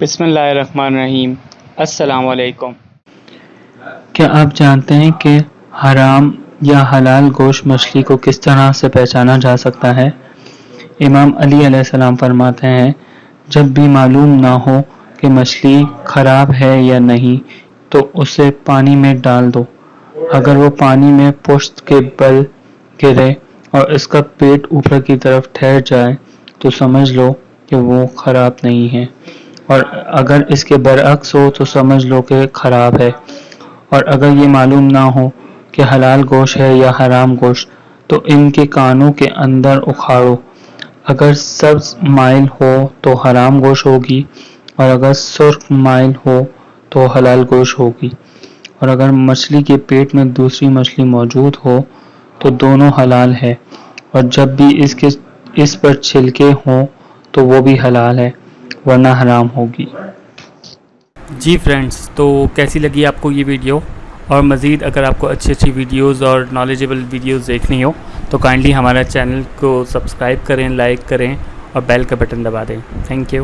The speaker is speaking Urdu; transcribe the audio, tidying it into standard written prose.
بسم اللہ الرحمن الرحیم۔ السلام علیکم۔ کیا آپ جانتے ہیں کہ حرام یا حلال گوشت مچھلی کو کس طرح سے پہچانا جا سکتا ہے؟ امام علی علیہ السلام فرماتے ہیں، جب بھی معلوم نہ ہو کہ مچھلی خراب ہے یا نہیں تو اسے پانی میں ڈال دو۔ اگر وہ پانی میں پشت کے بل گرے اور اس کا پیٹ اوپر کی طرف ٹھہر جائے تو سمجھ لو کہ وہ خراب نہیں ہے، اور اگر اس کے برعکس ہو تو سمجھ لو کہ خراب ہے۔ اور اگر یہ معلوم نہ ہو کہ حلال گوشت ہے یا حرام گوشت تو ان کے کانوں کے اندر اکھاڑو۔ اگر سبز مائل ہو تو حرام گوشت ہوگی، اور اگر سرخ مائل ہو تو حلال گوشت ہوگی۔ اور اگر مچھلی کے پیٹ میں دوسری مچھلی موجود ہو تو دونوں حلال ہے، اور جب بھی اس پر چھلکے ہوں تو وہ بھی حلال ہے، ورنہ حرام ہوگی۔ جی فرینڈز، تو کیسی لگی آپ کو یہ ویڈیو؟ اور مزید اگر آپ کو اچھی ویڈیوز اور نالجیبل ویڈیوز دیکھنی ہو تو کائنڈلی ہمارا چینل کو سبسکرائب کریں، لائک کریں اور بیل کا بٹن دبا دیں۔ Thank you.